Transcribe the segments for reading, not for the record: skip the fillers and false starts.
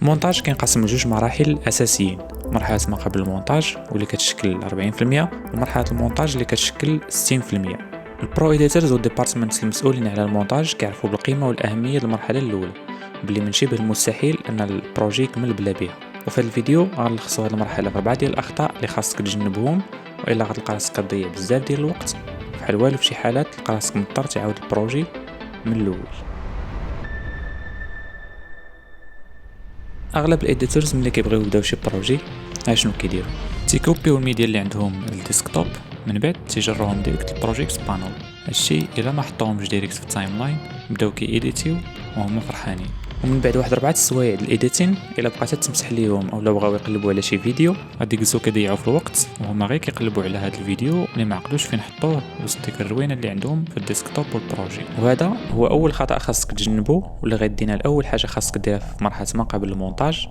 المونتاج كينقسم لجوج مراحل اساسيين: مرحله ما قبل المونتاج واللي كتشكل 40%، ومرحله المونتاج اللي كتشكل 60%. البرو ايديتورز والديبارتمنت المسؤولين على المونتاج كيعرفوا بالقيمه والاهميه المرحله الاولى، باللي من شبه المستحيل ان البروجي يكمل بلا بها. وفي هذا الفيديو غنلخصوا هذه المرحله في 4 ديال الاخطاء اللي خاصك تجنبهم، والا غتلقى راسك كتضيع بزاف ديال الوقت، بحال والو في شي حالات تلقى راسك مضطر تعاود البروجي من الاول. اغلب الايديتورز ملي كيبغيو يبداو شي بروجي شنو كيديروا؟ تيكوبيو الميديا اللي عندهم الديسكتوب، من بعد تيجروهم ديريكت البروجيكت بانل. هادشي الا ما حطوهمش ديريكت في التايم لاين بداو كيديتيو وهما فرحانين. ومن بعد واحد 4 السوايع ديال الايديتين الا بقات تمسح ليهم اولا بغاو يقلبوا على شي فيديو غادي يجلسوا كيضيعوا في الوقت وهما غير كيقلبوا على هذا الفيديو اللي ما عقلوش فين حطوه وسط ديك الروينه اللي عندهم في الديسكتوب والبروجي. وهذا هو اول خطا خاصك تجنبه، واللي غادينا لاول حاجه خاصك ديرها في مرحله ما قبل المونتاج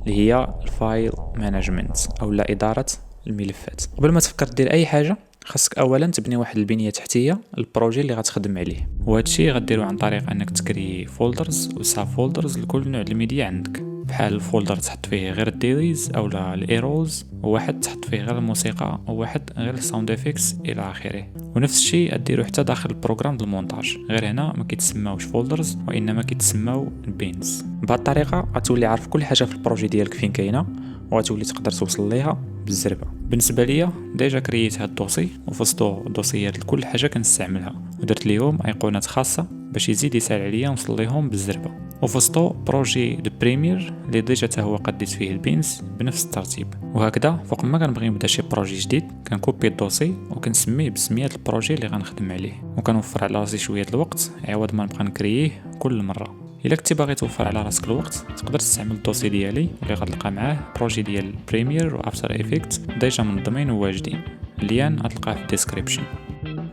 اللي هي الفايل مانجمنت اولا اداره الملفات. قبل ما تفكر دير اي حاجه خاصك اولا تبني واحد البنيه تحتيه البروجي اللي غتخدم عليه، وهذا الشيء غديرو عن طريق انك تكري فولدرز وساب فولدرز لكل نوع الميديا عندك. بحال الفولدر تحط فيه غير الديليز اولا الايرولز، وواحد تحط فيه غير الموسيقى، وواحد غير الساوند افكتس الى اخره. ونفس الشيء ديرو حتى داخل البروغرام ديال المونتاج، غير هنا ما كيتسماوش فولدرز وانما كيتسماو بينز. بهذه الطريقه غتولي عارف كل حاجه في البروجي ديالك فين كاينه، وغتولي تقدر توصل ليها بالزربه. بالنسبه ليا ديجا كرييت هاد الدوسي وفصلتو دوسيات لكل حاجه كنستعملها، ودرت ليهم ايقونات خاصه باش يزيد يسهل عليا نوصل ليهم بالزربه. وفصلتو بروجي دو بريمير اللي ديجا حتى هو قديت فيه البينز بنفس الترتيب. وهكذا فوق ما كنبغي نبدا شي بروجي جديد كنكوبي الدوسي وكنسميه بسميات البروجي اللي غنخدم عليه، وكنوفر على راسي شويه الوقت عوض ما نبقى نكرييه كل مره. الا كنتي باغي توفر على راسك الوقت تقدر تستعمل الدوسي ديالي اللي غتلقى معاه بروجي ديال بريمير وافتر افكت ديجا منظمين وواجدين، اللين غتلقاه في الديسكريبشن.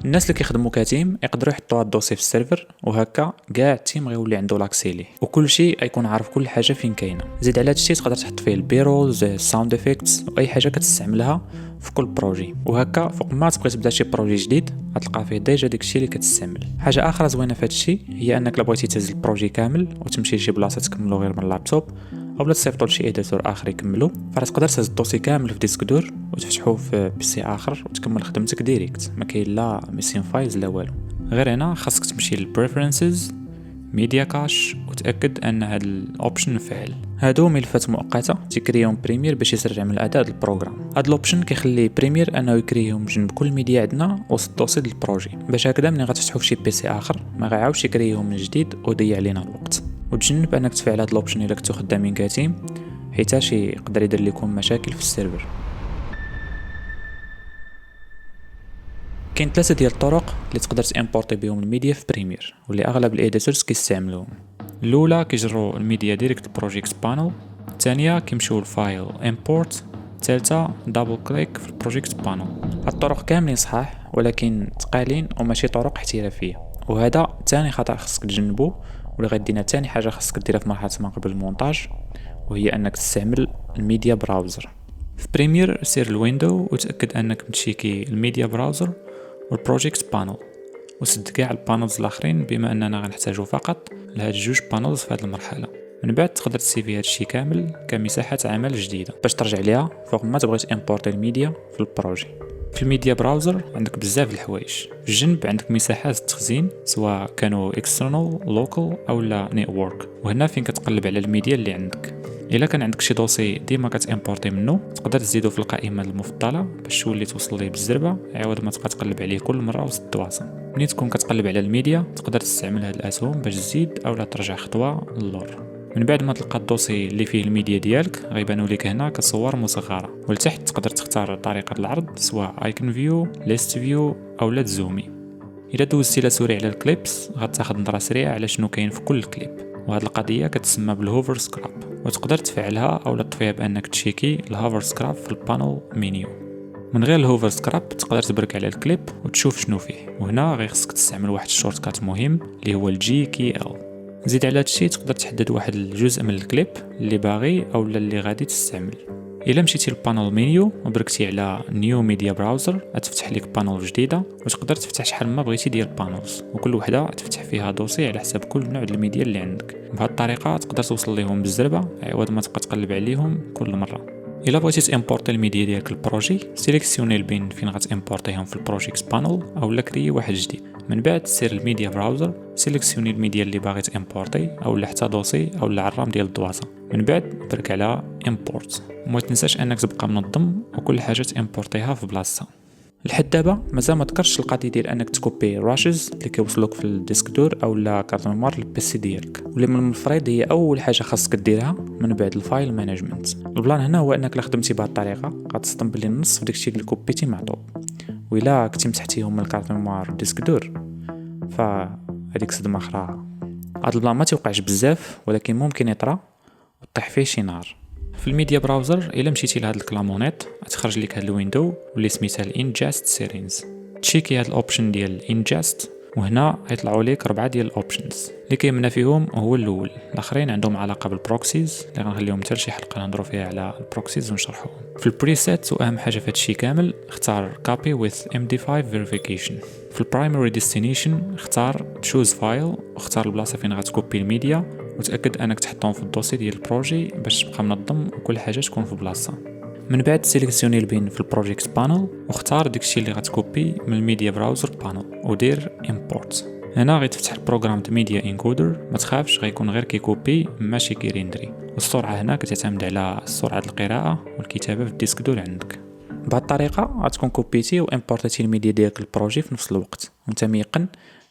الناس اللي كيخدموا كتيم يقدروا يحطوا الدوسي في السيرفر، وهكا كاع التيم غيولي عنده لاكسي ليه وكل شيء غيكون عارف كل حاجه فين كاينه. زيد على هادشي تقدر تحط فيه البيرولز الساوند افكتس واي حاجه كتستعملها في كل بروجي، وهكا فوق ما تبغي تبدا شي بروجي جديد غتلقى فيه ديجا داكشي اللي كتستعمل. حاجه اخرى زوينه في هادشي هي انك لا بغيتي تهز البروجي كامل وتمشي لشي بلاصه تكملو غير من اللابتوب اولا تصيفطو لشي اديتور اخر يكملو، فتقدر تهز الدوسي كامل في ديسك دور وتفتحوه في بيسي اخر وتكمل خدمتك ديريكت، ما كاين لا ميسين فايلز لا والو. غير هنا خاصك تمشي للبريفرنسز ميديا كاش وتاكد ان هذا الاوبشن مفعل. هادو ملفات مؤقته تكريهم بريمير باش يسرع من الاداء ديال البروغرام. هاد الاوبشن كيخلي بريمير انه يكريهم جنب كل ميديا عندنا وسط الدوسي ديال البروجي، باش هكذا ملي غتفتحوا في شي بيسي اخر ما غيعاودش يكريهم من جديد ويضيع لينا الوقت. وتجنب انك تفعل هاد الاوبشن الا كنتو خدامين كتيم، حيتاش يقدر يدير لكم مشاكل في السيرفر. كاين 3 ديال الطرق اللي تقدر تامبورتي بهم الميديا في بريمير واللي اغلب الايديتورز كيستعملوهم. الاولى كيجروا الميديا ديريكت بروجيكت بانل، الثانيه كيمشيو للفايل امبورت، الثالثه دبل كليك في البروجيكت بانل. هاد الطرق كاملين صحاح ولكن ثقالين وماشي طرق احترافيه، وهذا ثاني خطا خصك تجنبو واللي غادينا ثاني حاجه خصك ديرها في مرحله ما قبل المونتاج، وهي انك تستعمل الميديا براوزر. في بريمير سير الويندو وتاكد انك متشيكي الميديا براوزر والبروجيكت بانل، وسد كاع البانلز الاخرين بما اننا غنحتاجو فقط لهاد جوج بانلز في هذه المرحله. من بعد تقدر تسيفي هاد الشيء كامل كمساحه عمل جديده باش ترجع ليها فوق ما تبغي تامبورتي الميديا في البروجي. في الميديا براوزر عندك بزاف الحوايج، في الجنب عندك مساحات التخزين سواء كانوا اكسترنال لوكال او لا نيتورك، وهنا فين كتقلب على الميديا اللي عندك. الا كان عندك شي دوسي ديما كتامبورتي منه تقدر تزيدو في القائمه المفضله باش تولي توصل ليه بالزربه عوض ما تبقى تقلب عليه كل مره وسط الدواسه. ملي تكون كتقلب على الميديا تقدر تستعمل هاد الاسهم باش تزيد اولا ترجع خطوه للور. من بعد ما تلقى الدوسي اللي فيه الميديا ديالك غيبانوا لك هنا كصور مصغره، ولتحت تقدر تختار طريقه العرض سواء ايكون فيو ليست فيو او لا تزومي. الا دوزتي لسوري على الكليبس غتاخذ نظره سريعه على شنو كاين في كل كليب، وهاد القضيه كتسمى بالهوفر سكراب، وتقدر تفعلها او تطفيها بانك تشيكي الهوفر سكراب في البانل مينيو. من غير الهوفر سكراب تقدر تبرك على الكليب وتشوف شنو فيه، وهنا غير خصك تستعمل واحد الشورت كات مهم اللي هو الجي كي ال. زيد على هادشي تقدر تحدد واحد الجزء من الكليب اللي باغي او اللي غادي تستعمل. الا مشيتي للبانل مينيو وبركتي على نيو ميديا براوزر غتفتح لك بانل جديده وتقدر تفتح شحال ما بغيتي ديال البانلز، وكل وحده تفتح فيها دوسي على حساب كل نوع ديال الميديا اللي عندك. بهذه الطريقه تقدر توصل ليهم بالزربه عوض ما تبقى تقلب عليهم كل مره. الا بغيتي تامبورتي الميديا ديالك البروجي، سيليكسيوني البين فين غتامبورتيهم في البروجيكت بانل اولا كريي واحد جديد. من بعد سير الميديا براوزر، سيليكسيوني الميديا اللي باغي تامبورتي اولا حتى دوسي اولا الرام ديال الدواصه. من بعد برك على امبورت، وما تنساش انك تبقى منظم وكل حاجه تامبورتيها في بلاصتها. لحد دابا مازال ما ذكرتش القضيه ديال انك تكوبي راشز اللي كيوصلوك في الديسك دور اولا كارت ميموار للبيسي ديالك، واللي من المفروض هي اول حاجه خاصك ديرها من بعد الفايل مانجمنت. البلان هنا هو انك لا خدمتي بهذه الطريقه غتصدم بلي النص في داكشي اللي كوبيتي معطوب، وإلا كنتي مسحتيهم من الكارت ميموار والديسك دور فهاديك صدمه اخرى. هذا البلان ما توقعش بزاف ولكن ممكن يطرا وطيح فيه شي نهار. في الميديا براوزر الا مشيتي لهاد الكلامونيت غتخرج لك هاد الويندو واللي سميتها الانجست سيتينغز. تشيكي هاد الاوبشن ديال الانجست وهنا غيطلعوا لك 4 ديال الاوبشنز. اللي كاين فيهم هو الاول، الاخرين عندهم علاقه بالبروكسيز اللي غنخليهم حتى شي حلقه نهضروا فيها على البروكسيز ونشرحوهم. في البريسيت واهم حاجه في هادشي كامل اختار copy with md5 verification. في البرايمري ديستنيشن اختار choose file واختار البلاصه فين غتكوبي الميديا وتاكد انك تحطهم في الدوسي ديال البروجي باش تبقى منظم وكل حاجه تكون في بلاصتها. من بعد سيليكسيوني البين في البروجيكت بانل واختار داكشي اللي غتكوبي من الميديا براوزر بانل ودير امبورت. هنا غيتفتح البروغرام ميديا انكودر، ما تخافش غيكون غير كيكوبي ماشي كيريندري، والسرعه هنا كتعتمد على سرعه القراءه والكتابه في الديسك دور عندك. بهذه الطريقه غتكون كوبيتي وامبورتيتي الميديا ديالك البروجي في نفس الوقت وانت ميقن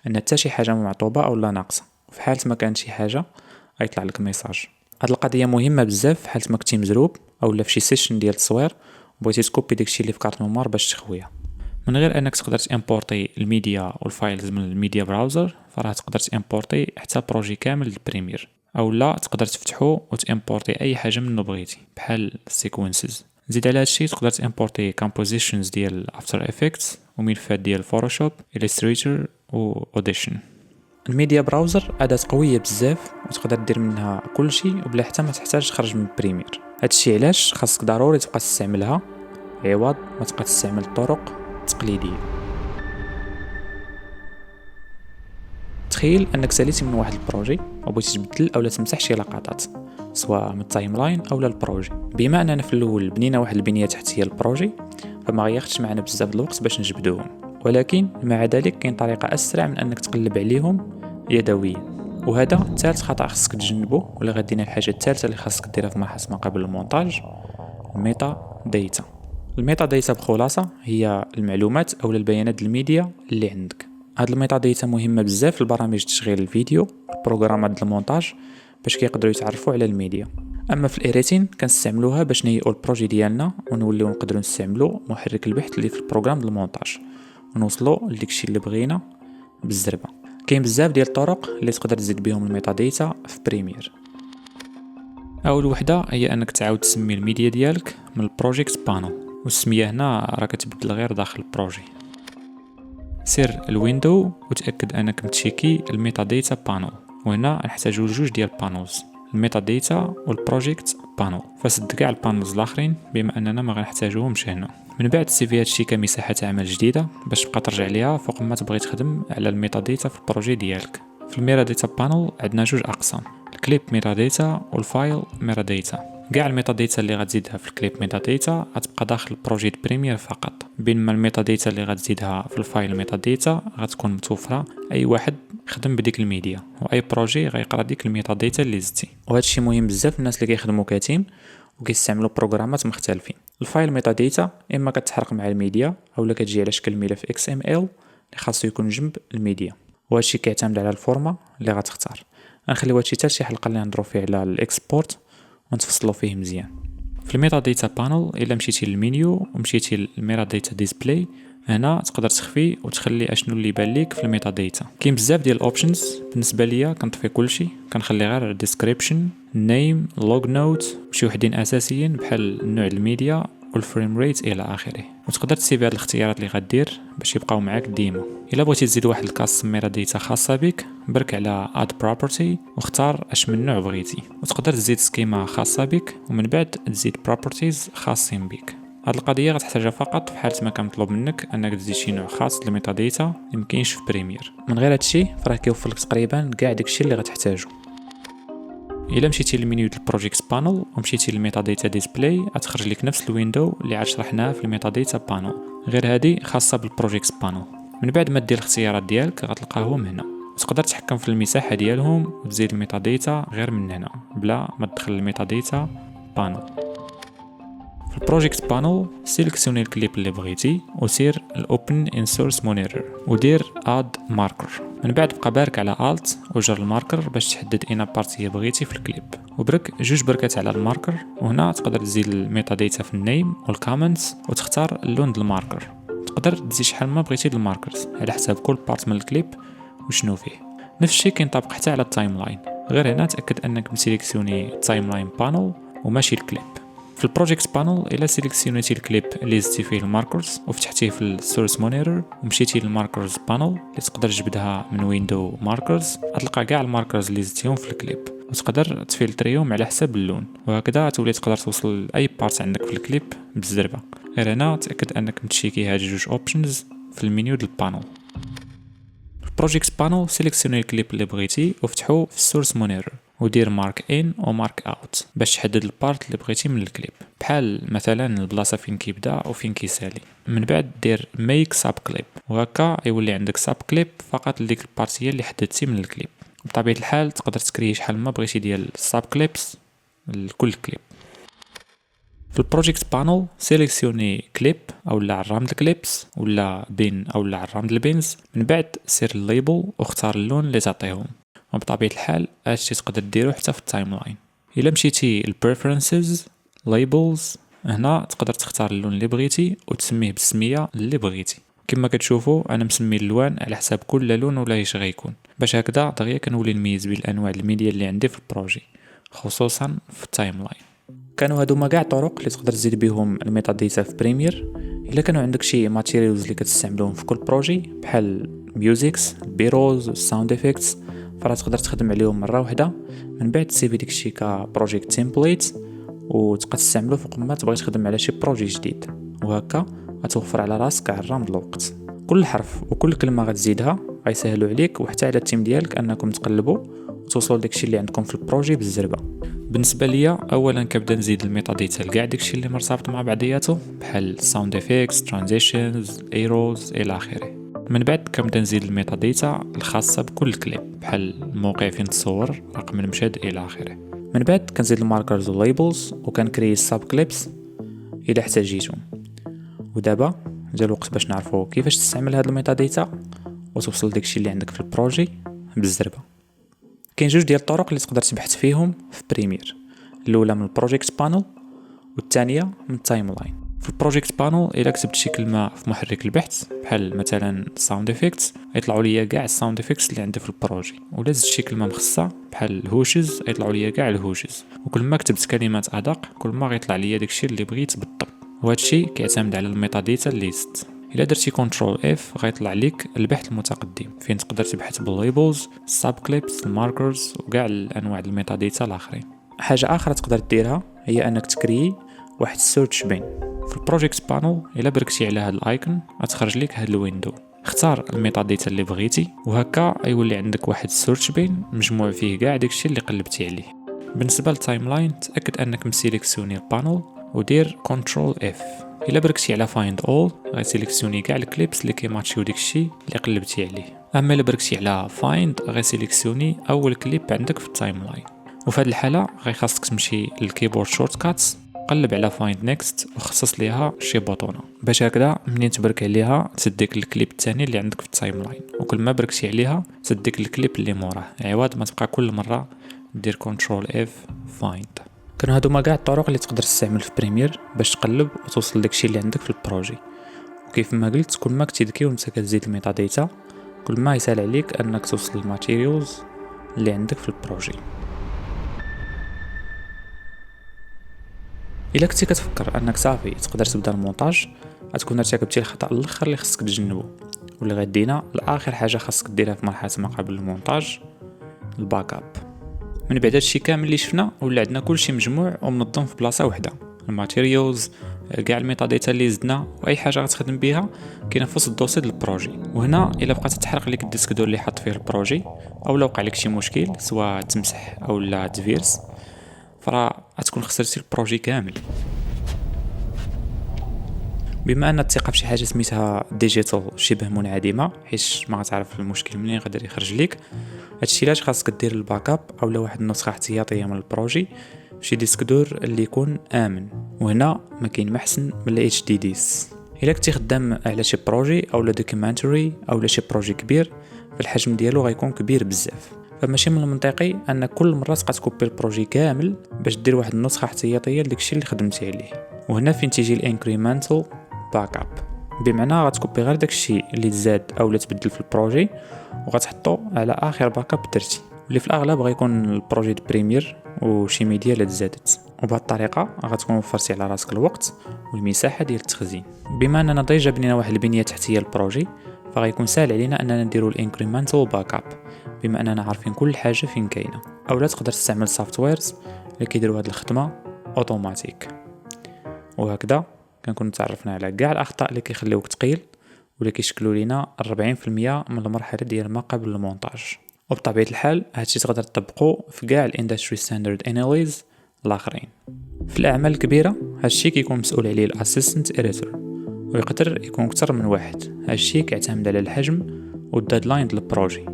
ان حتى شي حاجه معطوبه اولا ناقصه، وفي حاله ما كانت شي حاجه غيطلع لك ميساج. هاد القضيه مهمه بزاف في حاله ما كنتي مزروب اولا في شي سيشن ديال التصوير بغيتي تكوبي داكشي اللي في كارت ميموار باش تخويه. من غير انك تقدر تامبورتي الميديا والفايلز من الميديا براوزر فراه تقدر تامبورتي حتى بروجي كامل للبريمير، اولا تقدر تفتحو وتامبورتي اي حاجه منه بغيتي بحال السيكونسز. زيد على هادشي تقدر تامبورتي كومبوزيشنز ديال افتر افكتس وملفات ديال فوتوشوب إليستريتور و اوديشن. الميديا براوزر اداه قويه بزاف وتقدر دير منها كل شيء وبلا حتى ما تحتاج تخرج من بريمير. هادشي علاش خاصك ضروري تبقى تستعملها عوض ما تبقى تستعمل الطرق التقليديه. تخيل انك ساليتي من واحد البروجي وبغيتي تبدل اولا تمسح شي لقطات سواء من التايم لاين اولا البروجي. بما اننا في الاول بنينا واحد البنيه تحتيه للبروجي فما غياخدش معنا بزاف الوقت باش نجبدوهم، ولكن مع ذلك كاين طريقه اسرع من انك تقلب عليهم يدويا. وهذا ثالث خطا خاصك تجنبه ولا غادينا الحاجه الثالثه اللي خاصك ديرها في مرحله ما قبل المونتاج، الميتا داتا. الميتا داتا بخلاصه هي المعلومات او البيانات الميديا اللي عندك. هاد الميتا داتا مهمه بزاف لبرامج تشغيل الفيديو البروغرامات المونتاج باش كيقدروا يتعرفوا على الميديا. اما في الايريتين كنستعملوها باش نهيئوا البروجي ديالنا ونوليو نقدروا نستعملوا محرك البحث اللي في البروغرام ديال المونتاج ونوصلوا لداكشي اللي بغينا بالزربه. كاين بزاف ديال الطرق اللي تقدر تزيد بهم الميتا داتا في بريمير. اول وحده هي انك تعاود تسمي الميديا ديالك من البروجيكت بانل، والسميه هنا راه كتبدل غير داخل البروجي. سير الويندو وتاكد انك متشيكي الميتا داتا بانل، وهنا نحتاجو جوج ديال بانلز الميتا داتا والبروجيكت بانل، فسد كاع البانلز الاخرين بما اننا ما غنحتاجوهمش هنا. من بعد سيفي هادشي كمساحه عمل جديده باش تبقى ترجع ليها فوق ما تبغي تخدم على الميتا داتا في البروجي ديالك. في الميتا داتا بانل عندنا جوج اقسام، الكليب ميتا داتا والفايل ميتا داتا. كاع الميتا داتا اللي غتزيدها في الكليب ميتا داتا غتبقى داخل البروجي بريمير فقط، بينما الميتا داتا اللي غتزيدها في الفايل ميتا داتا غتكون متوفره اي واحد يخدم بديك الميديا واي بروجي غيقرا ديك الميتا داتا اللي زدتي. وهذا الشيء مهم بزاف الناس اللي كيخدموا كتيم وكيستعملوا بروغرامات مختلفين. الفايل ميتا داتا اما كتحرق مع الميديا اولا كتجي على شكل ملف XML اللي خاصو يكون جنب الميديا، وهذا الشيء كيعتمد على الفورما اللي غتختار. غنخليو هادشي حتى شي حلقه اللي نهضروا فيه على الاكسبورت ونتفصلوا فيه مزيان. في الميتا داتا بانل الا مشيتي للمينيو ومشيتي للميتا داتا ديسبلاي هنا تقدر تخفي وتخلي اشنو اللي يبان لك في الميتا داتا. كاين بزاف ديال الاوبشنز، بالنسبه ليا كنطفي كلشي كنخلي غير الديسكريبشن، النيم، لوغ نوت، شي وحدين اساسيين بحال نوع الميديا والفريم ريت الى اخره. وتقدر تسيب هاد الاختيارات اللي غدير باش يبقاو معاك ديما. الا بغيتي تزيد واحد الكاستم ميتاديتا خاصه بك، برك على اد بروبرتي واختار اش من نوع بغيتي، وتقدر تزيد سكيما خاصه بك ومن بعد تزيد بروبرتيز خاصين بك. هاد القضيه غتحتاجها فقط في حاله ما كان مطلوب منك انك تزيد شي نوع خاص الميتاديتا اللي مكاينش في بريمير. من غير هادشي فراه كيوفر لك تقريبا كاع داكشي اللي غتحتاجو. الا مشيتي للمنيو ديال البروجيكت بانل ومشيتي للميتاديتا ديسبلاي، غتخرج لك نفس الويندو اللي عاد شرحناها في الميتاديتا بانل، غير هذه خاصه بالبروجيكت بانل. من بعد ما دير الاختيارات ديالك غتلقاهم هنا، وتقدر تحكم في المساحه ديالهم وتزيد الميتاديتا غير من هنا بلا ما تدخل الميتاديتا بانل. في البروجيكت بانل سيليكسيوني الكليب اللي بغيتي وسير الاوبن ان سورس مونيتور ودير اد ماركر. من بعد بقى بارك على الت وجر الماركر باش تحدد اين بارتي بغيتي في الكليب، وبرك جوج بركات على الماركر. وهنا تقدر تزيد الميتاديتا في النيم والكومنتس وتختار اللون ديال الماركر. تقدر تزيد شحال ما بغيتي الماركرز على حساب كل بارت من الكليب وشنو فيه. نفس الشيء كينطبق حتى على التايم لاين، غير هنا تاكد انك مسيليكسيوني التايم لاين بانل وماشي الكليب. في البروجيكت بانل الا سيليكسيونيتي الكليب اللي زدتي فيه الماركرز وفتحتيه في السورس مونيتور ومشيتي للماركرز بانل اللي تقدر تجبدها من ويندو ماركرز، غتلقى كاع الماركرز اللي زدتيهم في الكليب وتقدر تفلتريهم على حساب اللون، وهكذا تولي تقدر توصل لاي بارت عندك في الكليب بالزربه. غير هنا تاكد انك متشيكي هاد جوج اوبشنز في المنيو ديال البانل. في البروجيكت بانل سيليكسيوني الكليب اللي بغيتي وفتحو في السورس مونيتور ودير مارك ان ومارك اوت باش تحدد البارت اللي بغيتي من الكليب، بحال مثلا البلاصه فين كيبدا وفين كيسالي. من بعد دير ميك ساب كليب، وهكا يولي عندك ساب كليب فقط لديك البارتيه اللي حددتي من الكليب. بطبيعه الحال تقدر تكري شحال ما بغيتي ديال الساب كليبس لكل كليب. في البروجيكت بانل سيليكسيوني كليب اولا عرام د الكليبس ولا بين اولا عرام د البينز. من بعد سير الليبل واختار اللون اللي تعطيهم، وبطبيعه الحال هادشي تقدر ديرو حتى في التايم لاين. الا مشيتي البريفرنسز ليبلز، هنا تقدر تختار اللون اللي بغيتي وتسميه بالسميه اللي بغيتي. كما كتشوفوا انا مسمي اللوان على حساب كل لون ولا ايش غيكون، باش هكذا دغيا كنولي نميز بين انواع الميديا اللي عندي في البروجي، خصوصا في التايم لاين. كانوا هادو ما كاع طرق اللي تقدر تزيد بهم الميتاديتا في بريمير. الا كانوا عندك شي ماتيريالز اللي كتستعملوهم في كل بروجي بحال ميوزيكس، البيروز، الساوند افكتس، فراه تقدر تخدم عليهم مره واحده. من بعد تسيبي داكشي كبروجيكت تيمبليت وتبقى تستعملو فوق ما تبغي تخدم على شي بروجي جديد، وهكا غتوفر على راسك عرام د الوقت. كل حرف وكل كلمه غتزيدها غيسهلوا عليك وحتى على التيم ديالك انكم تقلبوا وتوصلوا لداكشي اللي عندكم في البروجي بالزربه. بالنسبه ليا اولا كنبدا نزيد الميتاديتا لكاع داكشي اللي مرتبط مع بعضياته بحال ساوند افكتس، ترانزيشنز، ايروز الى اخره. من بعد كنبدا نزيد الميتاديتا الخاصه بكل كليب بحال الموقع فين تصور، رقم المشهد الى اخره. من بعد كنزيد الماركرز والليبلز وكنكري الساب كليبس اذا احتاجيتهم. ودابا جا الوقت باش نعرفوا كيفاش تستعمل هاد الميتاديتا وتوصل داكشي اللي عندك في البروجي بالزربه. كاين جوج ديال الطرق اللي تقدر تبحث فيهم في بريمير، الاولى من البروجيكت بانل والثانيه من التايم لاين. في البروجيكت بانل الا كتبت شي كلمه في محرك البحث بحال مثلا ساوند افكتس يطلعوا ليا كاع الساوند افكتس اللي عندي في البروجي، ولا زدت شي كلمه مخصصه بحال الهوشز يطلعوا ليا كاع الهوشز، وكل ما كتبت كلمات ادق كل ما غيطلع ليا داكشي اللي بغيت بالضبط. وهذا الشيء كيعتمد على الميتاديتا اللي زدت. الا درتي كنترول اف غيطلع لك البحث المتقدم فين تقدر تبحث بالليبلز، الساب كليبس، الماركرز وكاع الانواع ديال الميتاديتا الاخرين. حاجه اخرى تقدر ديرها هي انك تكري واحد السيرش بين. في البروجيكت بانل الا بركتي على هذا الايكون غتخرج لك هذا الويندو، اختار الميتاديتا اللي بغيتي وهكا يولي عندك واحد السيرش بين مجموع فيه كاع داكشي اللي قلبتي عليه. بالنسبه للتايم لاين تاكد انك مسيليكسيوني البانل ودير كنترول اف. الا بركتي على فايند اول غيسيليكسيوني كاع الكليبس اللي كيماتشيو داكشي اللي قلبتي عليه. اما الا بركتي على فايند غيسيليكسيوني اول كليب عندك في التايم لاين. وفي هذه الحاله غيخاصك تمشي للكيبورد شورت كاتس، قلب على فايند نيكست وخصص ليها شي بوطونه باش هكذا منين تبرك عليها تديك الكليب الثاني اللي عندك في التايم لاين، وكل ما بركتي عليها تديك الكليب اللي موراه، عوض ما تبقى كل مره دير كنترول اف فايند. كانوا هادو ما كاع الطرق اللي تقدر تستعمل في بريمير باش تقلب وتوصل داكشي اللي عندك في البروجي. وكيف ما قلت كل ما كتذكي وانت كتزيد الميتاديتا كل ما يسهل عليك انك توصل الماتيريالز اللي عندك في البروجي. الا كنتي كتفكر انك صافي تقدر تبدا المونتاج، غتكون ارتكبتي الخطا الاخر اللي خصك تجنبه، واللي غادينا لاخر حاجه خاصك ديرها في مرحله ما قبل المونتاج، الباك اب. من بعد هادشي كامل اللي شفنا ولا عندنا كلشي مجموع ومنظم في بلاصه واحده، الماتيريالز، كاع الميتا ديتا اللي زدنا واي حاجه غتخدم بها كاينه في وسط الدوسي ديال البروجي. وهنا الا بقات تحرق لك الديسك دور اللي حط فيه البروجي، او لو وقع لك شي مشكل سواء تمسح او لا تفيرس، فراه غتكون خسرتي البروجي كامل. بما ان الثقه في شي حاجه سميتها ديجيتال شبه منعدمه، حيت ما غتعرف المشكل منين يقدر يخرج لك، هادشي علاش خاصك دير الباك اب اولا واحد النسخه احتياطيه من البروجي شي ديسك دور اللي يكون امن. وهنا ما كاين ما احسن من الاتش دي ديس. الا كنتي خدام على شي بروجي اولا دوكيومنتري اولا شي بروجي كبير، فالحجم ديالو غيكون كبير بزاف، فماشي من المنطقي ان كل مره تبقى تكوبي البروجي كامل باش دير واحد النسخه احتياطيه لداكشي اللي خدمتي عليه. وهنا فين تيجي الانكريمنتال باك اب، بمعنى غتكوبي غير داكشي اللي تزاد اولا تبدل في البروجي وغتحطو على اخر باك اب درتي، اللي في الاغلب غيكون البروجي د بريمير وشي ميديا اللي تزادت. وبهذه الطريقه غتكون وفرتي على راسك الوقت والمساحه ديال التخزين. بما اننا ديجا بنينا واحد البنيه تحتيه للبروجي، فغيكون سهل علينا اننا نديرو الانكريمنتال باك اب، بما اننا عارفين كل حاجه فين كاينه. اولا تقدر تستعمل سوفتويرز اللي كيديروا هذه الخدمه اوتوماتيك. وهكذا كنكون تعرفنا على كاع الاخطاء اللي كيخليوك تقيل واللي كيشكلوا لينا 40% من المرحله ديال ما قبل المونتاج. وبطبيعه الحال هادشي تقدر تطبقه في كاع الاندستري ستاندرد اناليز الاخرين. في الاعمال الكبيره هادشي كيكون مسؤول عليه الاسيستنت اديتور، ويقدر يكون اكثر من واحد. هادشي كيعتمد على الحجم والديدلاين ديال البروجي.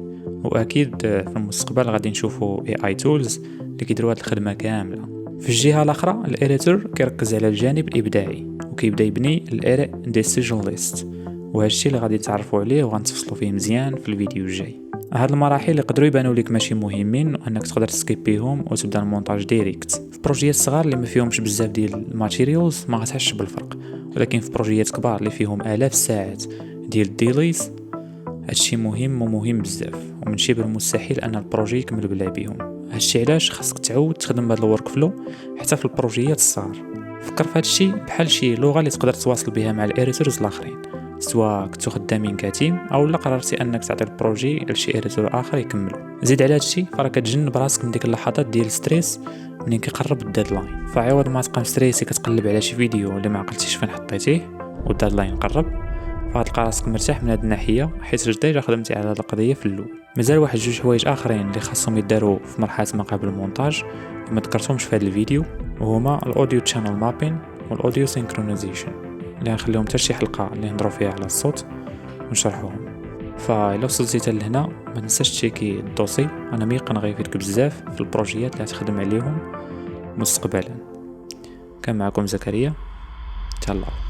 واكيد في المستقبل غادي نشوفوا اي تولز اللي كيديروا هاد الخدمه كامله. في الجهه الاخرى الاديتور كيركز على الجانب الابداعي وكيبدا يبني الاري ديسيجن ليست، وهادشي اللي غادي تعرفوا عليه وغنتفصلوا فيه مزيان في الفيديو الجاي. هاد المراحل يقدروا يبانوا لك ماشي مهمين وانك تقدر تسكيبيهم وتبدا المونتاج ديريكت. في بروجيات صغار اللي ما فيهمش بزاف ديال الماتيريالز ما غتحسش بالفرق، ولكن في بروجيات كبار اللي فيهم الاف الساعات ديال الديليز هادشي مهم ومهم بزاف، ومن شبه المستحيل ان البروجي يكمل بلا بيهم. هادشي علاش خاصك تعود تخدم بهاد الورك فلو حتى في البروجيات الصغار. فكر في هادشي بحال شي لغه اللي تقدر تواصل بها مع الاديتورز الاخرين، سواء كنتو خدامين كتيم او لا قررتي انك تعطي البروجي لشي اديتور اخر يكملو. زيد على هادشي فراه كتجنب راسك من ديك اللحظات ديال ستريس منين كيقرب الديدلاين. فعوض ما تبقى ستريسي كتقلب على شي فيديو اللي ما عقلتيش فين حطيتيه والديدلاين قرب، فغتلقى راسك مرتاح من هاد الناحيه حيت ديجا خدمتي على هاد القضيه في الاول. مازال واحد جوج حوايج اخرين اللي خاصهم يداروا في مرحله ما قبل المونتاج ما ذكرتهمش في هذا الفيديو، وهما الاوديو تشانل مابين والاوديو سينكرونايزيشن اللي غنخليهم حتى شي حلقه اللي نهضروا فيها على الصوت ونشرحوهم. فإلا وصلتي حتى لهنا ما تنساش تشيكي الدوسي، انا ميقن غيفيدك بزاف في البروجيات اللي غتخدم عليهم مستقبلا. كان معكم زكريا، تهلاو.